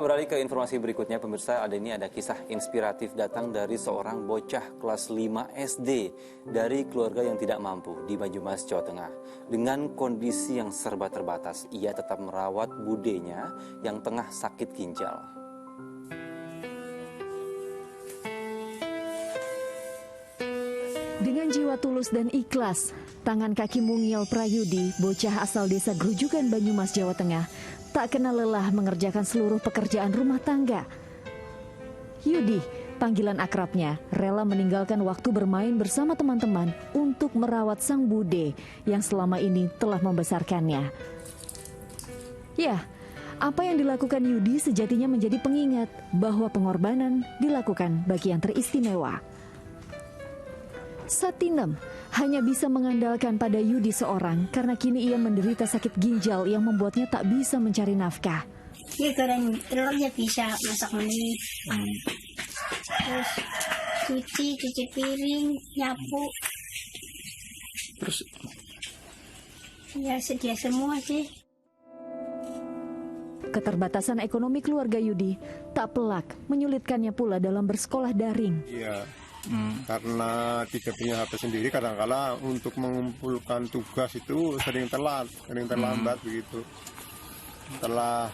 Beralih ke informasi berikutnya, pemirsa, ada kisah inspiratif datang dari seorang bocah kelas 5 SD dari keluarga yang tidak mampu di Banyumas, Jawa Tengah. Dengan kondisi yang serba terbatas, ia tetap merawat budenya yang tengah sakit ginjal. Dengan jiwa tulus dan ikhlas, tangan kaki mungil Prayudi, bocah asal desa Grujugan, Banyumas, Jawa Tengah, tak kenal lelah mengerjakan seluruh pekerjaan rumah tangga. Yudi, panggilan akrabnya, rela meninggalkan waktu bermain bersama teman-teman untuk merawat sang bude yang selama ini telah membesarkannya. Ya, apa yang dilakukan Yudi sejatinya menjadi pengingat bahwa pengorbanan dilakukan bagi yang teristimewa. Satinem hanya bisa mengandalkan pada Yudi seorang karena kini ia menderita sakit ginjal yang membuatnya tak bisa mencari nafkah. Dia goreng telur ya bisa, masak mie, terus cuci piring, nyapu. Terus ya sedia semua sih. Keterbatasan ekonomi keluarga Yudi tak pelak menyulitkannya pula dalam bersekolah daring. iya, karena tidak punya HP sendiri, kadang-kala untuk mengumpulkan tugas itu sering terlambat begitu. Setelah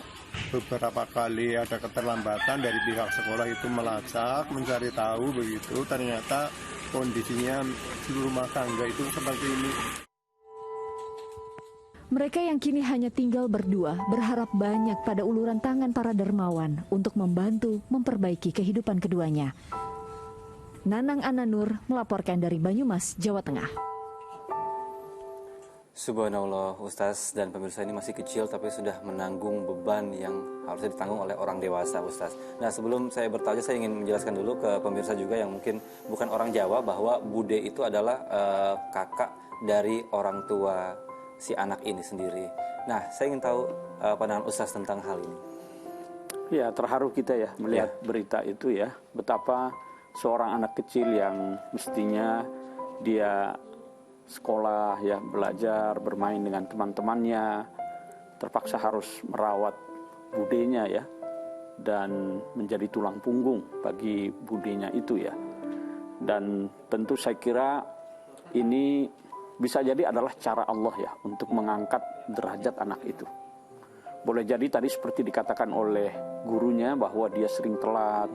beberapa kali ada keterlambatan dari pihak sekolah itu melacak, mencari tahu begitu, ternyata kondisinya seluruh rumah tangga itu seperti ini. Mereka yang kini hanya tinggal berdua berharap banyak pada uluran tangan para dermawan untuk membantu memperbaiki kehidupan keduanya. Nanang Ananur melaporkan dari Banyumas, Jawa Tengah. Subhanallah, Ustaz dan pemirsa, ini masih kecil tapi sudah menanggung beban yang harusnya ditanggung oleh orang dewasa, Ustaz. Nah, sebelum saya bertanya, saya ingin menjelaskan dulu ke pemirsa juga yang mungkin bukan orang Jawa bahwa bude itu adalah kakak dari orang tua si anak ini sendiri. Nah, saya ingin tahu pandangan Ustaz tentang hal ini. Ya, terharu kita ya melihat berita itu ya, betapa seorang anak kecil yang mestinya dia sekolah ya, belajar, bermain dengan teman-temannya, terpaksa harus merawat budenya ya, dan menjadi tulang punggung bagi budenya itu ya. Dan tentu saya kira ini bisa jadi adalah cara Allah ya untuk mengangkat derajat anak itu. Boleh jadi tadi seperti dikatakan oleh gurunya bahwa dia sering telat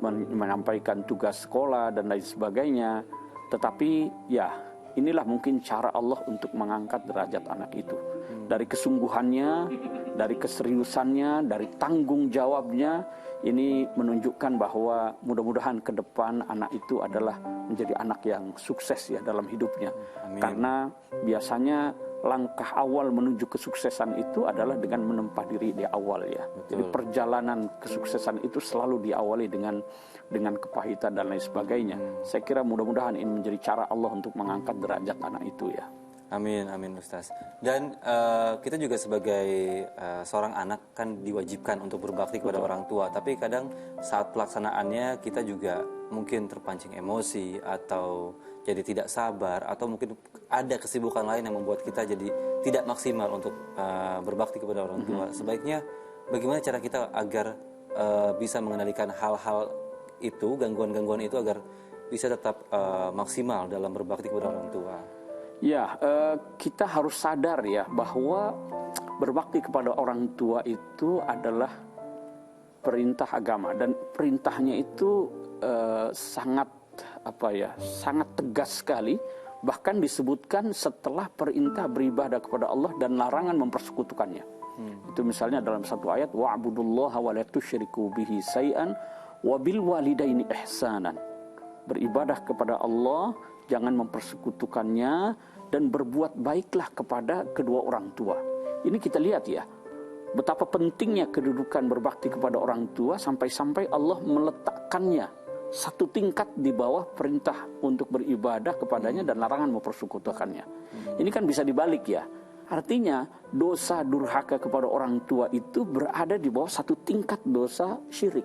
menyampaikan tugas sekolah dan lain sebagainya. Tetapi ya inilah mungkin cara Allah untuk mengangkat derajat anak itu. Dari kesungguhannya, dari keseriusannya, dari tanggung jawabnya, ini menunjukkan bahwa mudah-mudahan ke depan anak itu adalah menjadi anak yang sukses ya dalam hidupnya. Amin. Karena biasanya langkah awal menuju kesuksesan itu adalah dengan menempa diri di awal ya. Betul. Jadi perjalanan kesuksesan itu selalu diawali dengan kepahitan dan lain sebagainya. Saya kira mudah-mudahan ini menjadi cara Allah untuk mengangkat derajat anak itu ya. Amin, amin Ustaz. Dan kita juga sebagai seorang anak kan diwajibkan untuk berbakti kepada orang tua. Tapi kadang saat pelaksanaannya kita juga mungkin terpancing emosi atau jadi tidak sabar, atau mungkin ada kesibukan lain yang membuat kita jadi tidak maksimal untuk berbakti kepada orang tua. Sebaiknya bagaimana cara kita agar bisa mengendalikan hal-hal itu, gangguan-gangguan itu, agar bisa tetap maksimal dalam berbakti kepada orang tua? Ya, kita harus sadar ya bahwa berbakti kepada orang tua itu adalah perintah agama, dan perintahnya itu sangat sangat tegas sekali. Bahkan disebutkan setelah perintah beribadah kepada Allah dan larangan mempersekutukannya. Itu misalnya dalam satu ayat, wa'budullaha wa la tusyriku bihi syai'an wa bil walidaini ihsanan. Beribadah kepada Allah, jangan mempersekutukannya, dan berbuat baiklah kepada kedua orang tua. Ini kita lihat ya, betapa pentingnya kedudukan berbakti kepada orang tua, sampai-sampai Allah meletakkannya satu tingkat di bawah perintah untuk beribadah kepadanya dan larangan mempersekutukannya. Ini kan bisa dibalik ya. Artinya dosa durhaka kepada orang tua itu berada di bawah satu tingkat dosa syirik.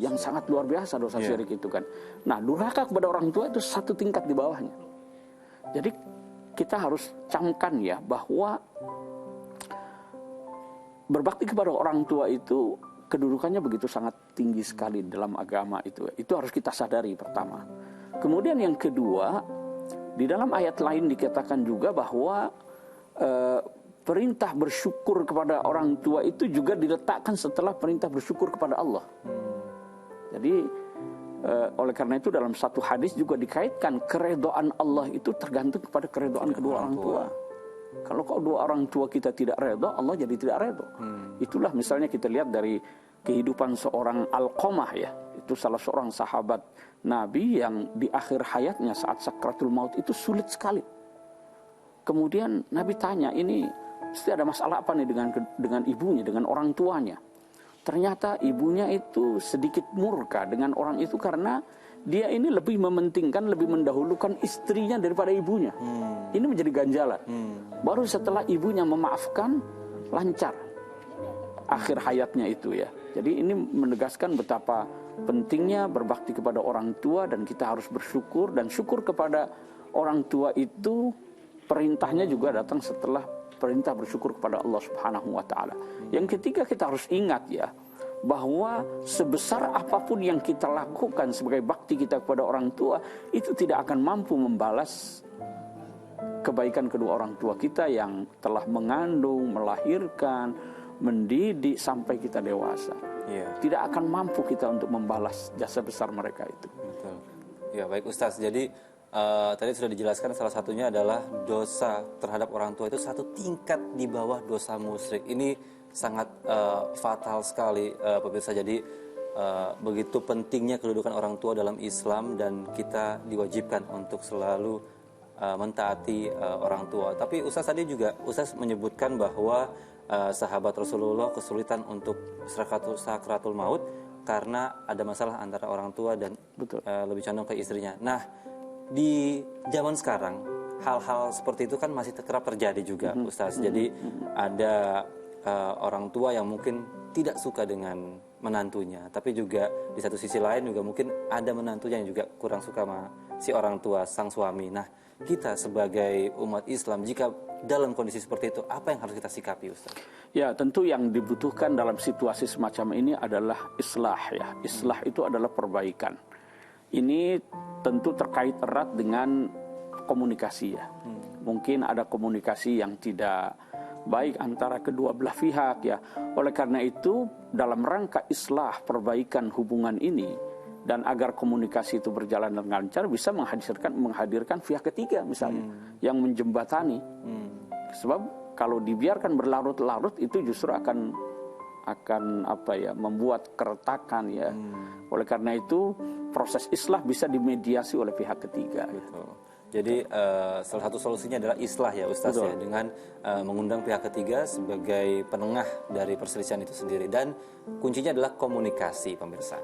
Yang sangat luar biasa dosa syirik itu kan. Nah, durhaka kepada orang tua itu satu tingkat di bawahnya. Jadi kita harus camkan ya bahwa berbakti kepada orang tua itu kedudukannya begitu sangat tinggi sekali dalam agama itu. Itu harus kita sadari pertama. Kemudian yang kedua, di dalam ayat lain dikatakan juga bahwa perintah bersyukur kepada orang tua itu juga diletakkan setelah perintah bersyukur kepada Allah. Jadi oleh karena itu dalam satu hadis juga dikaitkan keredoan Allah itu tergantung kepada keredoan kedua orang tua. Kalau kedua orang tua kita tidak redho, Allah jadi tidak redho. Itulah misalnya kita lihat dari kehidupan seorang Alqamah ya. Itu salah seorang sahabat Nabi yang di akhir hayatnya saat sakratul maut itu sulit sekali. Kemudian Nabi tanya, ini pasti ada masalah apa nih dengan ibunya, dengan orang tuanya. Ternyata ibunya itu sedikit murka dengan orang itu karena dia ini lebih mementingkan, lebih mendahulukan istrinya daripada ibunya. Ini menjadi ganjalan. Baru setelah ibunya memaafkan, lancar akhir hayatnya itu ya. Jadi ini menegaskan betapa pentingnya berbakti kepada orang tua, dan kita harus bersyukur, dan syukur kepada orang tua itu perintahnya juga datang setelah perintah bersyukur kepada Allah Subhanahu wa taala. Yang ketiga, kita harus ingat ya, bahwa sebesar apapun yang kita lakukan sebagai bakti kita kepada orang tua, itu tidak akan mampu membalas kebaikan kedua orang tua kita yang telah mengandung, melahirkan, mendidik sampai kita dewasa. Tidak akan mampu kita untuk membalas jasa besar mereka itu. Betul. Ya, baik Ustaz. Jadi tadi sudah dijelaskan salah satunya adalah dosa terhadap orang tua itu satu tingkat di bawah dosa musyrik. Ini sangat fatal sekali pemirsa. Jadi begitu pentingnya kedudukan orang tua dalam Islam, dan kita diwajibkan untuk selalu mentaati orang tua. Tapi Ustaz tadi juga Ustaz menyebutkan bahwa sahabat Rasulullah kesulitan untuk sakratul maut karena ada masalah antara orang tua dan lebih condong ke istrinya. Nah, di zaman sekarang hal-hal seperti itu kan masih kerap terjadi juga, Ustaz. Jadi ada orang tua yang mungkin tidak suka dengan menantunya, tapi juga di satu sisi lain juga mungkin ada menantunya yang juga kurang suka sama si orang tua, sang suami. Nah, kita sebagai umat Islam, jika dalam kondisi seperti itu, apa yang harus kita sikapi, Ustaz? Ya, tentu yang dibutuhkan dalam situasi semacam ini adalah islah ya. Islah itu adalah perbaikan. Ini tentu terkait erat dengan komunikasi ya. Mungkin ada komunikasi yang tidak baik antara kedua belah pihak ya. Oleh karena itu, dalam rangka islah perbaikan hubungan ini, dan agar komunikasi itu berjalan dengan lancar, bisa menghadirkan pihak ketiga misalnya yang menjembatani. Sebab kalau dibiarkan berlarut-larut itu justru akan membuat keretakan ya. Oleh karena itu proses islah bisa dimediasi oleh pihak ketiga. Betul. Jadi salah satu solusinya adalah islah ya Ustaz. Betul. Ya, dengan mengundang pihak ketiga sebagai penengah dari perselisihan itu sendiri, dan kuncinya adalah komunikasi, pemirsa.